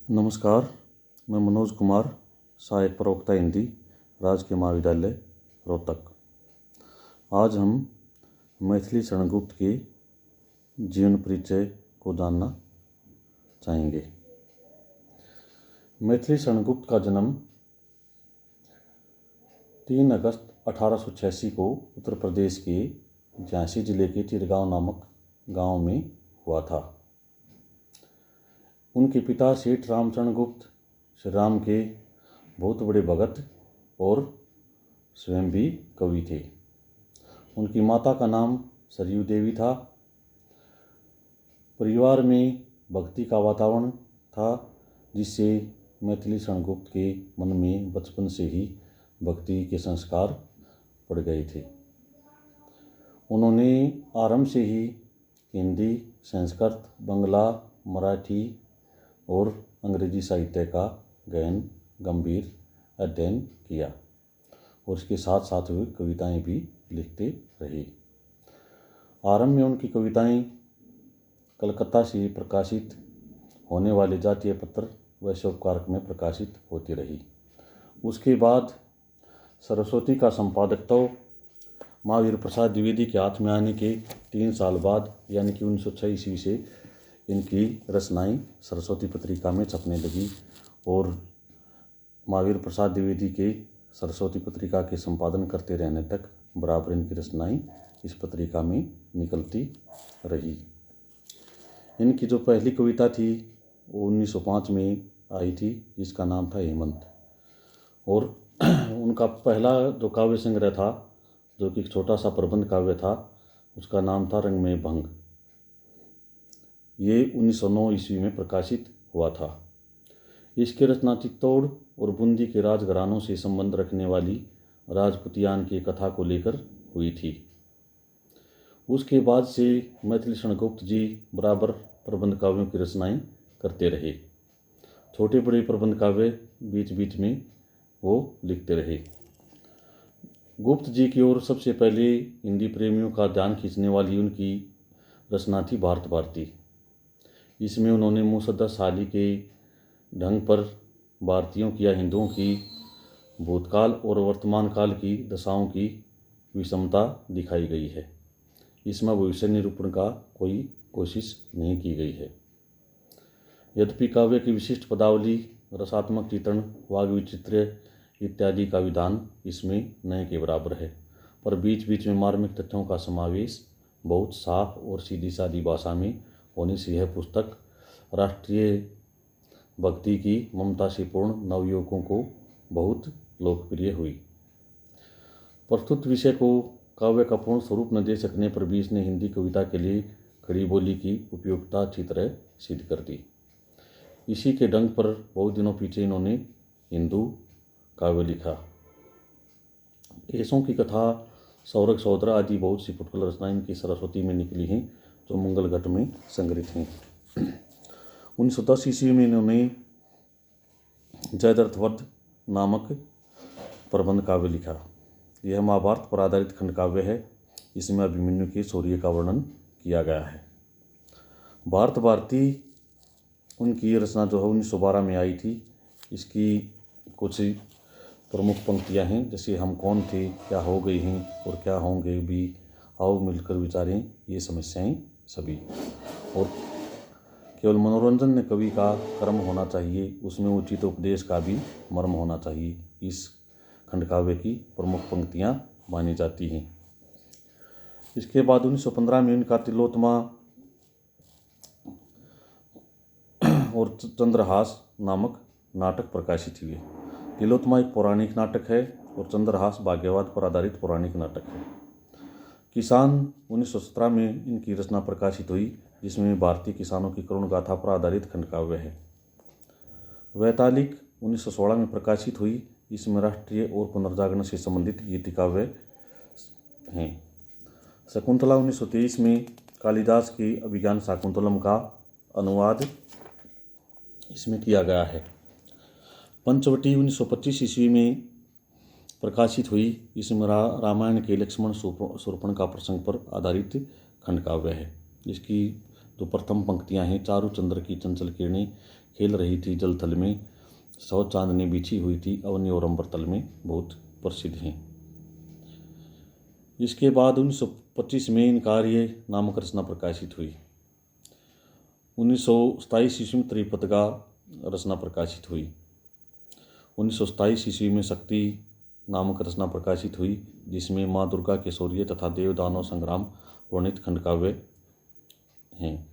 नमस्कार, मैं मनोज कुमार, सहायक प्रवक्ता हिंदी, राजकीय महाविद्यालय रोहतक। आज हम मैथिली शरण गुप्त के जीवन परिचय को जानना चाहेंगे। मैथिली शरण गुप्त का जन्म 3 अगस्त 1886 को उत्तर प्रदेश के झांसी जिले के चिरगांव नामक गांव में हुआ था। उनके पिता सेठ रामचरण गुप्त श्री राम के बहुत बड़े भगत और स्वयं भी कवि थे। उनकी माता का नाम सरयू देवी था। परिवार में भक्ति का वातावरण था, जिससे मैथिली शरण गुप्त के मन में बचपन से ही भक्ति के संस्कार पड़ गए थे। उन्होंने आरंभ से ही हिंदी, संस्कृत, बंगला, मराठी और अंग्रेजी साहित्य का गहन गंभीर अध्ययन किया और इसके साथ साथ वे कविताएं भी लिखते रहे। आरंभ में उनकी कविताएं कलकत्ता से प्रकाशित होने वाले जातीय पत्र व शोभकारक में प्रकाशित होती रही। उसके बाद सरस्वती का संपादकत्व महावीर प्रसाद द्विवेदी के हाथ में आने के 3 साल बाद यानी कि 1906 ईस्वी से इनकी रचनाएं सरस्वती पत्रिका में छपने लगी और महावीर प्रसाद द्विवेदी के सरस्वती पत्रिका के संपादन करते रहने तक बराबर इनकी रचनाएं इस पत्रिका में निकलती रही। इनकी जो पहली कविता थी वो 1905 में आई थी, जिसका नाम था हेमंत। और उनका पहला जो काव्य संग्रह था, जो कि एक छोटा सा प्रबंध काव्य था, उसका नाम था रंग में भंग। ये 1909 ईस्वी में प्रकाशित हुआ था। इसकी रचना चित्तौड़ और बूंदी के राजघरानों से संबंध रखने वाली राजपुतियान की कथा को लेकर हुई थी। उसके बाद से मैथिली शरण गुप्त जी बराबर प्रबंध काव्यों की रचनाएं करते रहे। छोटे बड़े प्रबंध काव्य बीच बीच में वो लिखते रहे। गुप्त जी की ओर सबसे पहले हिंदी प्रेमियों का ध्यान खींचने वाली उनकी रचना थी भारत भारती। इसमें उन्होंने मुसद्दस हाली के ढंग पर भारतीयों की या हिंदुओं की भूतकाल और वर्तमान काल की दशाओं की विषमता दिखाई गई है। इसमें भविष्य निरूपण का कोई कोशिश नहीं की गई है। यद्यपि काव्य की विशिष्ट पदावली, रसात्मक चित्रण, वाग विचित्र इत्यादि का विधान इसमें नए के बराबर है, पर बीच बीच में मार्मिक तथ्यों का समावेश बहुत साफ और सीधी सादी भाषा में होने से यह पुस्तक राष्ट्रीय भक्ति की ममता से पूर्ण नवयुवकों को बहुत लोकप्रिय हुई। प्रस्तुत विषय को काव्य का पूर्ण स्वरूप न दे सकने पर भी इसने हिंदी कविता के लिए खड़ी बोली की उपयोगिता अच्छी तरह सिद्ध कर दी। इसी के ढंग पर बहुत दिनों पीछे इन्होंने हिंदू काव्य लिखा। ऐसों की कथा, सौरग सौदरा आदि बहुत सी फुटकल रचनाएं इनकी सरस्वती में निकली हैं, जो मंगल घट में संग्रहित हैं। 1910 ईस्वी में इन्होंने जयद्रथवध नामक प्रबंध काव्य लिखा। यह महाभारत पर आधारित खंड काव्य है। इसमें अभिमन्यु के शौर्य का वर्णन किया गया है। भारत भारती उनकी रचना जो है 1912 में आई थी। इसकी कुछ प्रमुख पंक्तियां हैं, जैसे हम कौन थे, क्या हो गए हैं और क्या होंगे भी, आओ मिलकर विचारें ये समस्याएं सभी। और केवल मनोरंजन में कवि का कर्म होना चाहिए, उसमें उचित उपदेश का भी मर्म होना चाहिए, इस खंड काव्य की प्रमुख पंक्तियां मानी जाती हैं। इसके बाद 1915 में इनका तिलोत्तमा और चंद्रहास नामक नाटक प्रकाशित हुए। तिलोत्तमा एक पौराणिक नाटक है और चंद्रहास भाग्यवाद पर आधारित पौराणिक नाटक है। किसान 1917 में इनकी रचना प्रकाशित हुई, जिसमें भारतीय किसानों की करुण गाथा पर आधारित खंड काव्य है। वैतालिक 1916 में प्रकाशित हुई। इसमें राष्ट्रीय और पुनर्जागरण से संबंधित गीति काव्य हैं। शकुंतला 1923 में कालिदास के अभिज्ञान शाकुंतलम का अनुवाद इसमें किया गया है। पंचवटी 1925 ईस्वी में प्रकाशित हुई। इसमें रामायण के लक्ष्मण शूर्पणखा प्रसंग पर आधारित खंड काव्य है, जिसकी जो प्रथम पंक्तियां हैं, चारु चंद्र की चंचल किरणें खेल रही थी जल थल में, 100 चांदनी बिछी हुई थी अवनी और अंबर तल में बहुत प्रसिद्ध हैं। इसके बाद 1925 में इन कार्य नामक रचना प्रकाशित हुई। 1927 ईस्वी में त्रिपतगा रचना प्रकाशित हुई। 1927 ईस्वी में शक्ति नामक रचना प्रकाशित हुई, जिसमें माँ दुर्गा के शौर्य तथा देव दानव संग्राम वर्णित खंडकाव्य हैं।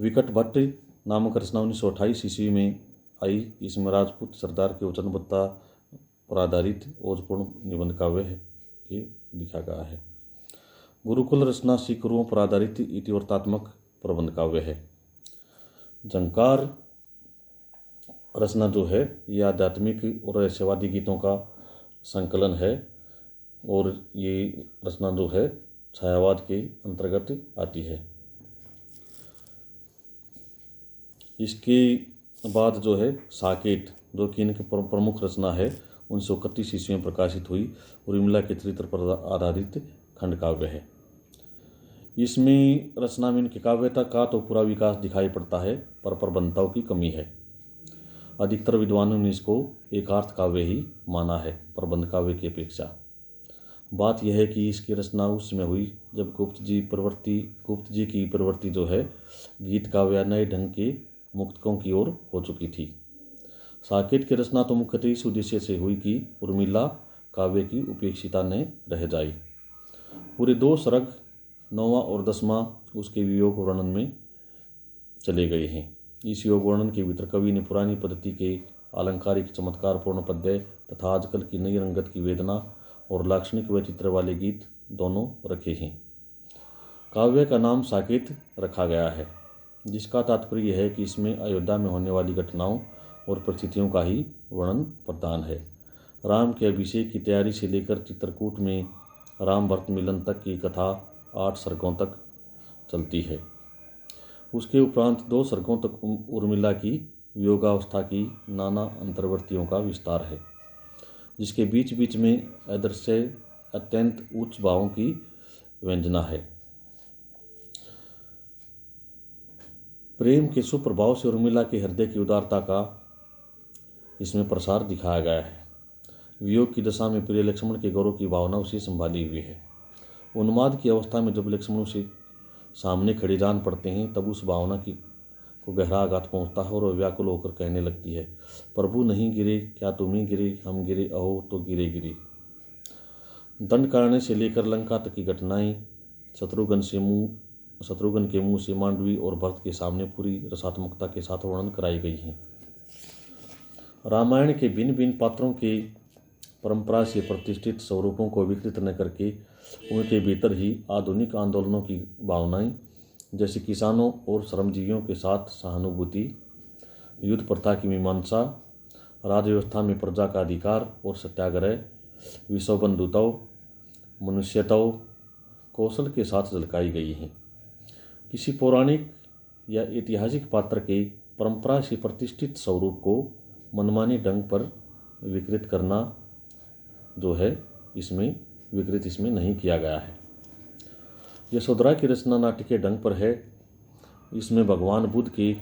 विकट भट्ट नामक रचना 1928 ईस्वी में आई। इसमें राजपूत सरदार के वचनबद्धता पर आधारित ओजपूर्ण निबंध काव्य है, ये लिखा गया है। गुरुकुल रचना सिख गुरुओं पर आधारित इतिवृत्तात्मक प्रबंध काव्य है। झंकार रचना जो है ये आध्यात्मिक और रहस्यवादी गीतों का संकलन है और ये रचना जो है छायावाद के अंतर्गत आती है। इसके बाद जो है साकेत, जो कि इनकी प्रमुख रचना है, 1931 ईस्वी में प्रकाशित हुई और विमला के चरित्र पर आधारित खंड काव्य है। इसमें रचना में इनकी काव्यता का तो पूरा विकास दिखाई पड़ता है, पर प्रबंधताओं की कमी है। अधिकतर विद्वानों ने इसको एकार्थ काव्य ही माना है प्रबंध काव्य की अपेक्षा। बात यह है कि इसकी रचना उस समय हुई जब गुप्त जी की प्रवृत्ति जो है गीत काव्य नए ढंग के मुक्तकों की ओर हो चुकी थी। साकेत की रचना तो मुख्यतः इस उद्देश्य से हुई कि उर्मिला काव्य की उपेक्षिता न रह जाए। पूरे 2 सर्ग 9वां और 10वां उसके वियोग वर्णन में चले गए हैं। इस योग वर्णन के भीतर कवि ने पुरानी पद्धति के अलंकारिक चमत्कारपूर्ण पद्य तथा आजकल की नई रंगत की वेदना और लाक्षणिक वैचित्र वाले गीत दोनों रखे हैं। काव्य का नाम साकेत रखा गया है, जिसका तात्पर्य है कि इसमें अयोध्या में होने वाली घटनाओं और परिस्थितियों का ही वर्णन प्रदान है। राम के अभिषेक की तैयारी से लेकर चित्रकूट में राम भरत मिलन तक की कथा 8 सर्गों तक चलती है। उसके उपरांत 2 सर्गों तक उर्मिला की वियोगावस्था की नाना अंतर्वर्तियों का विस्तार है, जिसके बीच बीच में आदर्श अत्यंत उच्च भावों की व्यंजना है। प्रेम के सुप्रभाव से उर्मिला के हृदय की उदारता का इसमें प्रसार दिखाया गया है। वियोग की दशा में प्रिय लक्ष्मण के गौरव की भावना उसे संभाली हुई है। उन्माद की अवस्था में जब लक्ष्मण से सामने खड़े जान पड़ते हैं, तब उस भावना को गहरा आघात पहुंचता है और वह व्याकुल होकर कहने लगती है, प्रभु नहीं गिरे, क्या तुम ही गिरे, हम गिरे अहो तो गिरे गिरे। दंडकारण्य से लेकर लंका तक की घटनाएं शत्रुघ्न के मुंह से मांडवी और भरत के सामने पूरी रसात्मकता के साथ वर्णन कराई गई हैं। रामायण के भिन्न भिन्न पात्रों के परंपरा से प्रतिष्ठित स्वरूपों को विकृत न करके उनके भीतर ही आधुनिक आंदोलनों की भावनाएं, जैसे किसानों और श्रमजीवियों के साथ सहानुभूति, युद्ध प्रथा की मीमांसा, राजव्यवस्था में प्रजा का अधिकार और सत्याग्रह, विश्व बंधुताओं, मनुष्यताओं कौशल के साथ झलकाई गई हैं। किसी पौराणिक या ऐतिहासिक पात्र के परंपरा से प्रतिष्ठित स्वरूप को मनमाने ढंग पर विकृत करना जो है इसमें नहीं किया गया है। यशोधरा की रचना नाट्य के ढंग पर है। इसमें भगवान बुद्ध के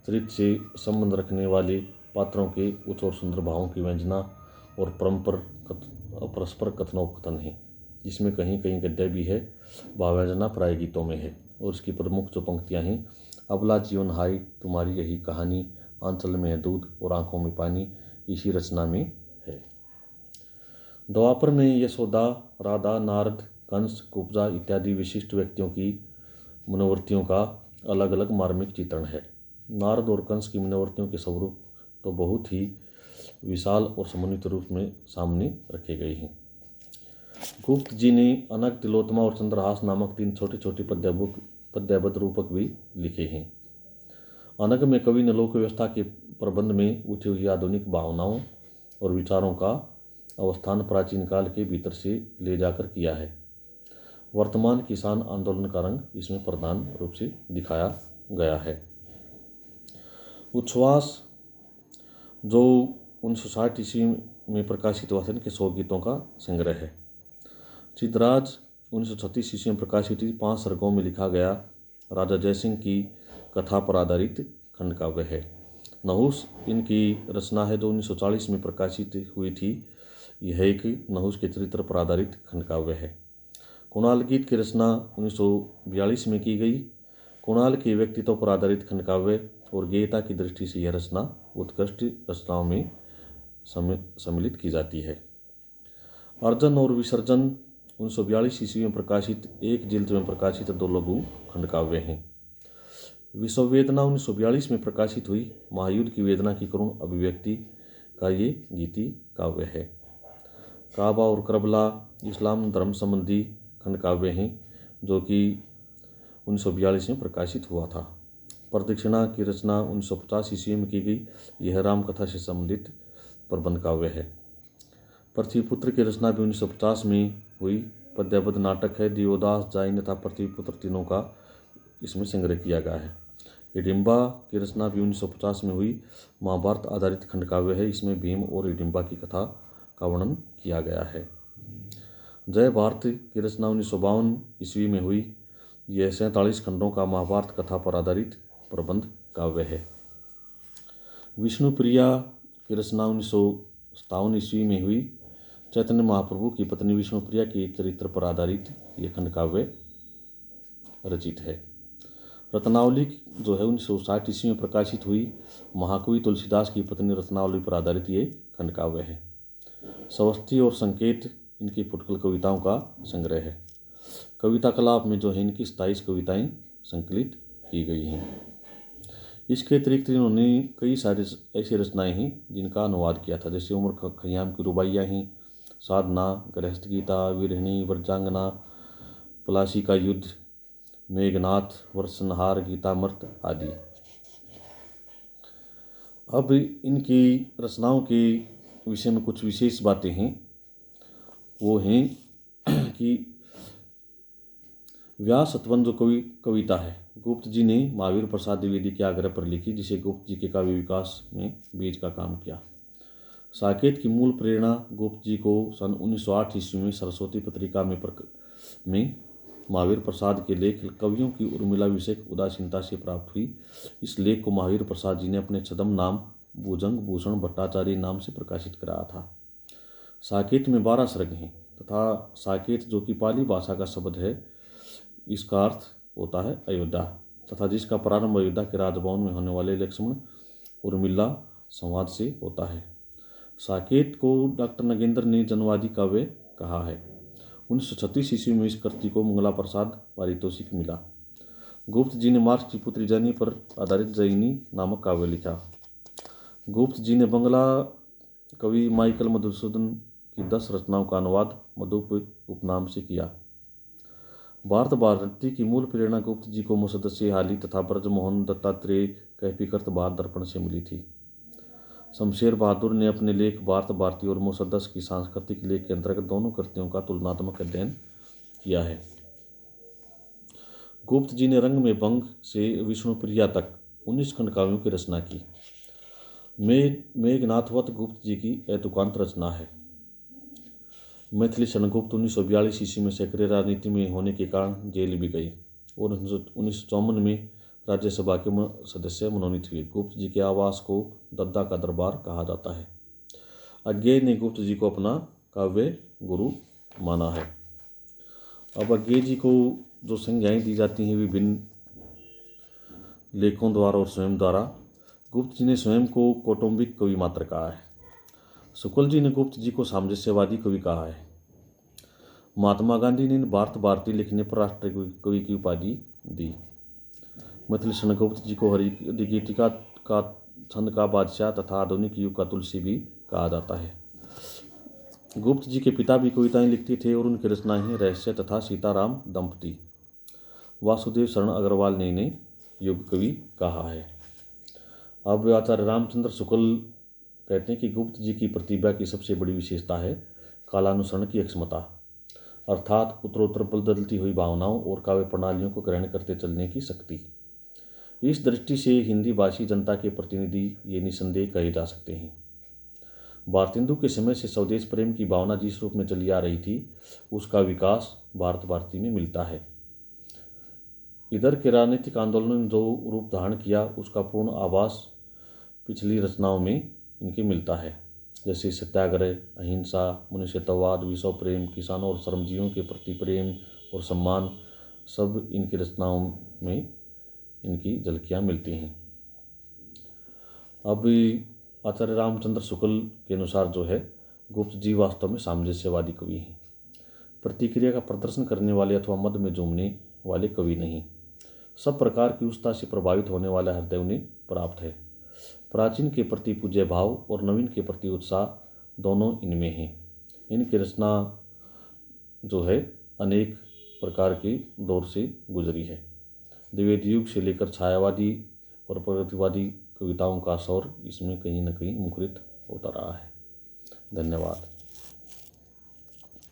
चरित्र से संबंध रखने वाले पात्रों के उच्च और सुंदर भावों की व्यंजना और परस्पर कथनोपकथन है, जिसमें कहीं कहीं गद्य भी है। भावव्यंजना प्राय गीतों में है और इसकी प्रमुख जो पंक्तियाँ हैं, अबला जीवन हाय तुम्हारी यही कहानी, आंचल में है दूध और आंखों में पानी, इसी रचना में है। द्वापर में यशोदा, राधा, नारद, कंस, कुब्जा इत्यादि विशिष्ट व्यक्तियों की मनोवृत्तियों का अलग अलग मार्मिक चित्रण है। नारद और कंस की मनोवृत्तियों के स्वरूप तो बहुत ही विशाल और समन्वित रूप में सामने रखे गए हैं। गुप्त जी ने अनग, तिलोत्तमा और चंद्रहास नामक 3 छोटे छोटे पद्यबद्ध रूपक भी लिखे हैं। अनग में कवि ने लोक व्यवस्था के प्रबंध में उठी हुई आधुनिक भावनाओं और विचारों का अवस्थान प्राचीन काल के भीतर से ले जाकर किया है। वर्तमान किसान आंदोलन का रंग इसमें प्रधान रूप से दिखाया गया है। उच्छ्वास जो 1960 ईस्वी में प्रकाशित हुआ था, इनके 100 गीतों का संग्रह है। चिदराज 1936 ईस्वी में प्रकाशित 5 सर्गों में लिखा गया राजा जयसिंह की कथा पर आधारित खंड काव्य है। नहुस इनकी रचना है जो 1940 में प्रकाशित हुई थी। यह एक नहुस के चरित्र पर आधारित खंडकाव्य है। कुणाल गीत की रचना 1942 में की गई। कुणाल के व्यक्तित्व पर आधारित खंडकाव्य और गेयता की दृष्टि से यह रचना उत्कृष्ट रचनाओं में सम्मिलित की जाती है। अर्जन और विसर्जन 1942 ईस्वी में प्रकाशित, एक जिल्द में प्रकाशित दो लघु खंडकाव्य हैं। विश्व वेदना 1942 में प्रकाशित हुई महायुद्ध की वेदना की करुण अभिव्यक्ति का ये गीति काव्य है। काबा और करबला इस्लाम धर्म संबंधी खंडकाव्य हैं जो कि 1942 में प्रकाशित हुआ था। प्रदक्षिणा की रचना 1950 ईस्वी में की गई। यह रामकथा से संबंधित प्रबंध काव्य है। पृथ्वीपुत्र की रचना भी 1950 में हुई। पद्यबद्ध नाटक है। दिवोदास, जाइन तथा पृथ्वीपुत्र तीनों का इसमें संग्रह किया गया है। हिडिंबा की रचना भी 1950 में हुई। महाभारत आधारित खंडकाव्य है। इसमें भीम और हिडिंबा की कथा का वर्णन किया गया है। जय भारत की रचना 1952 ईस्वी में हुई। यह 47 खंडों का महाभारत कथा पर आधारित प्रबंध काव्य है। विष्णुप्रिया की रचना 1957 ईस्वी में हुई। चैतन्य महाप्रभु की पत्नी विष्णुप्रिया के चरित्र पर आधारित यह खंडकाव्य रचित है। रत्नावली जो है 1960 ईस्वी में प्रकाशित हुई। महाकवि तुलसीदास की पत्नी रत्नावली पर आधारित ये खंडकाव्य है। स्वस्ति और संकेत इनकी फुटकल कविताओं का संग्रह है। कविता कलाप में जो है इनकी 27 कविताएं संकलित की गई हैं। इसके अतिरिक्त इन्होंने कई सारे ऐसी रचनाएं हैं जिनका अनुवाद किया था, जैसे उमर खयाम की रुबाइयाँ हैं, साधना, गृहस्थ गीता, वीरहिणी, वर्जांगना, पलासी का युद्ध, मेघनाथ, वर्षनहार, गीतामृत आदि। अब इनकी रचनाओं के विषय में कुछ विशेष बातें हैं। वो हैं कि व्यास सतवन जो कविता है गुप्त जी ने महावीर प्रसाद द्विवेदी के आग्रह पर लिखी, जिसे गुप्त जी के काव्य विकास में बीज का काम किया। साकेत की मूल प्रेरणा गुप्त जी को सन 1908 ईस्वी में सरस्वती पत्रिका में महावीर प्रसाद के लेख कवियों की उर्मिला विषयक उदासीनता से प्राप्त हुई। इस लेख को महावीर प्रसाद जी ने अपने छद्म नाम भुजंग भूषण भट्टाचार्य नाम से प्रकाशित कराया था। साकेत में 12 सर्ग हैं तथा साकेत जो कि पाली भाषा का शब्द है, इसका अर्थ होता है अयोध्या तथा जिसका प्रारंभ अयोध्या के राजभवन में होने वाले लक्ष्मण उर्मिला संवाद से होता है। साकेत को डॉक्टर नगेंद्र ने जनवादी काव्य कहा है। 1936 ईस्वी में इस कृति को मंगला प्रसाद पारितोषिक मिला। गुप्त जी ने मार्क्स की पुत्री जैनी पर आधारित जैनी नामक काव्य लिखा। गुप्त जी ने बंगला कवि माइकल मधुसूदन की 10 रचनाओं का अनुवाद मधुप उपनाम से किया। भारत भारती की मूल प्रेरणा गुप्त जी को मुसद्दसी हाली तथा ब्रजमोहन दत्तात्रेय कैफीकृत भारत दर्पण से मिली थी। शमशेर बहादुर ने अपने लेख भारत भारती और मुसद्दस की सांस्कृतिक लेख के अंतर्गत दोनों कृतियों का तुलनात्मक अध्ययन किया है। गुप्त जी ने रंग में भंग से विष्णुप्रिया तक 19 खंडकाव्यों की रचना की। मेघनाथवत गुप्त जी की ऐतुकांत रचना है। मैथिली शरणगुप्त 1942 ईस्वी में सक्रिय राजनीति में होने के कारण जेल भी गए और 1954 में राज्यसभा के सदस्य मनोनीत हुए। गुप्त जी के आवास को दद्दा का दरबार कहा जाता है। अज्ञेय ने गुप्त जी को अपना काव्य गुरु माना है। अब अज्ञेय जी को जो संज्ञाएं दी जाती हैं विभिन्न लेखों द्वारा और स्वयं द्वारा, गुप्त जी ने स्वयं को कौटुंबिक कवि मात्र कहा है। शुक्ल जी ने गुप्त जी को सामंजस्यवादी कवि कहा है। महात्मा गांधी ने भारत भारती लिखने पर राष्ट्रीय कवि की उपाधि दी। मैथिली शरणगुप्त जी को हरिगीतिका का छंद का बादशाह तथा आधुनिक युग का तुलसी भी कहा जाता है। गुप्त जी के पिता भी कविताएं लिखते थे और उनकी रचनाएं हैं रहस्य तथा सीताराम दंपति। वासुदेव शरण अग्रवाल ने इन्हें युग कवि कहा है। अब आचार्य रामचंद्र शुक्ल कहते हैं कि गुप्त जी की प्रतिभा की सबसे बड़ी विशेषता है कालानुसरण की अक्षमता, अर्थात उत्तरोत्तर बदलती हुई भावनाओं और काव्य प्रणालियों को ग्रहण करते चलने की शक्ति। इस दृष्टि से हिंदी भाषी जनता के प्रतिनिधि ये निसंदेह कहे जा सकते हैं। भारतेंदु के समय से स्वदेश प्रेम की भावना जिस रूप में चली आ रही थी उसका विकास भारत भारती में मिलता है। इधर के राजनीतिक आंदोलन ने जो रूप धारण किया उसका पूर्ण आभास पिछली रचनाओं में इनके मिलता है, जैसे सत्याग्रह, अहिंसा, मनुष्यत्ववाद, विश्व प्रेम, किसानों और श्रमजीवियों के प्रति प्रेम और सम्मान, सब इनकी रचनाओं में इनकी झलकियाँ मिलती हैं। अब आचार्य रामचंद्र शुक्ल के अनुसार जो है, गुप्त जी वास्तव में सामंजस्यवादी कवि हैं, प्रतिक्रिया का प्रदर्शन करने वाले अथवा मद में झूमने वाले कवि नहीं। सब प्रकार की उत्साह से प्रभावित होने वाला हृदय उन्हें प्राप्त है। प्राचीन के प्रति पूज्य भाव और नवीन के प्रति उत्साह दोनों इनमें हैं। इनकी रचना जो है अनेक प्रकार के दौर से गुजरी है। द्विवेद युग से लेकर छायावादी और प्रगतिवादी कविताओं का स्वर इसमें कहीं न कहीं मुखरित होता रहा है। धन्यवाद।